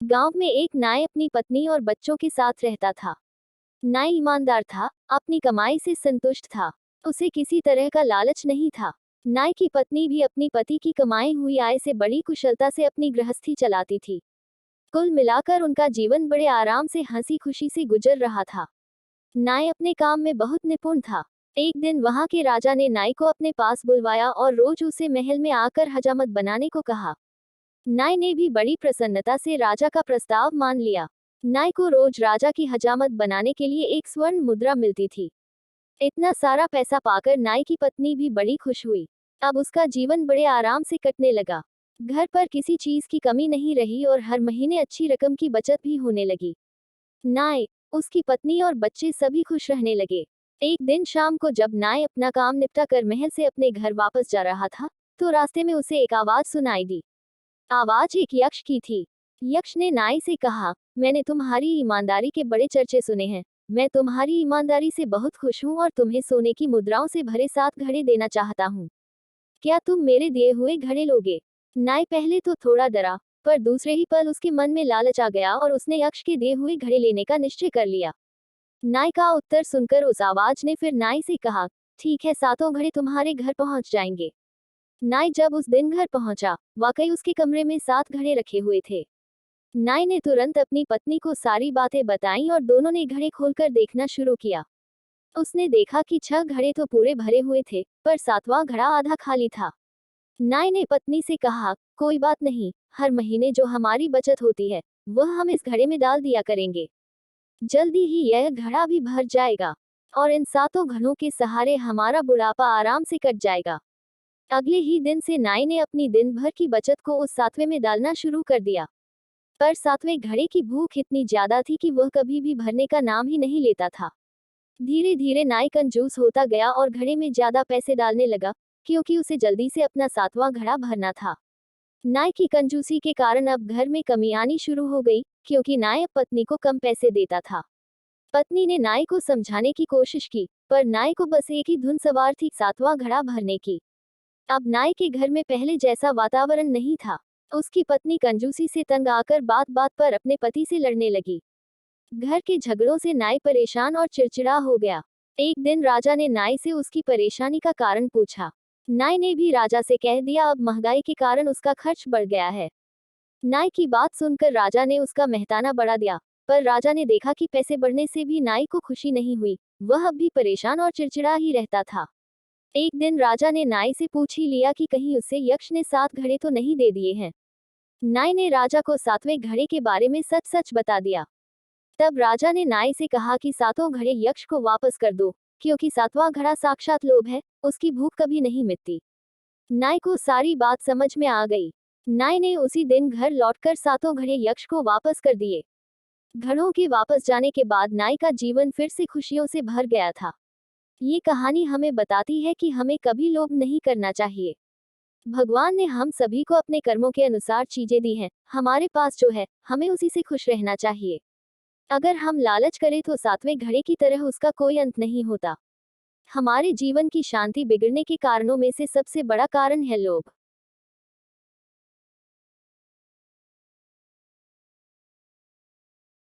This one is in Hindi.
गांव में एक नाई अपनी पत्नी और बच्चों के साथ रहता था। नाई ईमानदार था, अपनी कमाई से संतुष्ट था। उसे किसी तरह का लालच नहीं था। नाई की पत्नी भी अपनी पति की कमाई हुई आय से बड़ी कुशलता से अपनी गृहस्थी चलाती थी। कुल मिलाकर उनका जीवन बड़े आराम से हंसी खुशी से गुजर रहा था। नाई अपने काम में बहुत निपुण था। एक दिन वहां के राजा ने नाई को अपने पास बुलवाया और रोज उसे महल में आकर हजामत बनाने को कहा। नाई ने भी बड़ी प्रसन्नता से राजा का प्रस्ताव मान लिया। नाई को रोज राजा की हजामत बनाने के लिए एक स्वर्ण मुद्रा मिलती थी। इतना सारा पैसा पाकर नाई की पत्नी भी बड़ी खुश हुई। अब उसका जीवन बड़े आराम से कटने लगा। घर पर किसी चीज की कमी नहीं रही और हर महीने अच्छी रकम की बचत भी होने लगी। नाई, उसकी पत्नी और बच्चे सभी खुश रहने लगे। एक दिन शाम को जब नाई अपना काम निपटा कर महल से अपने घर वापस जा रहा था, तो रास्ते में उसे एक आवाज सुनाई दी। आवाज एक यक्ष की थी। यक्ष ने नाई से कहा, मैंने तुम्हारी ईमानदारी के बड़े चर्चे सुने हैं। मैं तुम्हारी ईमानदारी से बहुत खुश हूँ और तुम्हें सोने की मुद्राओं से भरे 7 घड़े देना चाहता हूँ। क्या तुम मेरे दिए हुए घड़े लोगे? नाई पहले तो थोड़ा डरा, पर दूसरे ही पल उसके मन में लालच आ गया और उसने यक्ष के दिए हुए घड़े लेने का निश्चय कर लिया। नाई का उत्तर सुनकर उस आवाज ने फिर नाई से कहा, ठीक है, 7 घड़े तुम्हारे घर पहुंच जाएंगे। नाई जब उस दिन घर पहुंचा, वाकई उसके कमरे में 7 घड़े रखे हुए थे। नाई ने तुरंत अपनी पत्नी को सारी बातें बताईं और दोनों ने घड़े खोलकर देखना शुरू किया। उसने देखा कि 6 घड़े तो पूरे भरे हुए थे, पर 7वां घड़ा आधा खाली था। नाई ने पत्नी से कहा, कोई बात नहीं, हर महीने जो हमारी बचत होती है, वह हम इस घड़े में डाल दिया करेंगे। जल्दी ही यह घड़ा भी भर जाएगा और इन 7 घड़ों के सहारे हमारा बुढ़ापा आराम से कट जाएगा। अगले ही दिन से नाई ने अपनी दिन भर की बचत को उस 7वें में डालना शुरू कर दिया। पर 7वें घड़े की भूख इतनी ज्यादा थी कि वह कभी भी भरने का नाम ही नहीं लेता था। धीरे धीरे नाई कंजूस होता गया और घड़े में ज्यादा पैसे डालने लगा, क्योंकि उसे जल्दी से अपना 7वां घड़ा भरना था। नाई की कंजूसी के कारण अब घर में कमी आनी शुरू हो गई, क्योंकि नाई अब पत्नी को कम पैसे देता था। पत्नी ने नाई को समझाने की कोशिश की, पर नाई को बस एक ही धुन सवार थी, 7वां घड़ा भरने की। अब नाई के घर में पहले जैसा वातावरण नहीं था। उसकी पत्नी कंजूसी से तंग आकर बात बात पर अपने पति से लड़ने लगी। घर के झगड़ों से नाई परेशान और चिड़चिड़ा हो गया। एक दिन राजा ने नाई से उसकी परेशानी का कारण पूछा। नाई ने भी राजा से कह दिया, अब महंगाई के कारण उसका खर्च बढ़ गया है। नाई की बात सुनकर राजा ने उसका मेहताना बढ़ा दिया, पर राजा ने देखा कि पैसे बढ़ने से भी नाई को खुशी नहीं हुई। वह अब भी परेशान और चिड़चिड़ा ही रहता था। एक दिन राजा ने नाई से पूछ ही लिया कि कहीं उसे यक्ष ने 7 घड़े तो नहीं दे दिए हैं। नाई ने राजा को 7वें घड़े के बारे में सच सच बता दिया। तब राजा ने नाई से कहा कि 7 घड़े यक्ष को वापस कर दो, क्योंकि 7वां घड़ा साक्षात लोभ है, उसकी भूख कभी नहीं मिटती। नाई को सारी बात समझ में आ गई। नाई ने उसी दिन घर लौटकर 7 घड़े यक्ष को वापस कर दिए। घड़ों के वापस जाने के बाद नाई का जीवन फिर से खुशियों से भर गया था। ये कहानी हमें बताती है कि हमें कभी लोभ नहीं करना चाहिए। भगवान ने हम सभी को अपने कर्मों के अनुसार चीजें दी हैं, हमारे पास जो है, हमें उसी से खुश रहना चाहिए। अगर हम लालच करें तो 7वें घड़े की तरह उसका कोई अंत नहीं होता। हमारे जीवन की शांति बिगड़ने के कारणों में से सबसे बड़ा कारण है लोभ।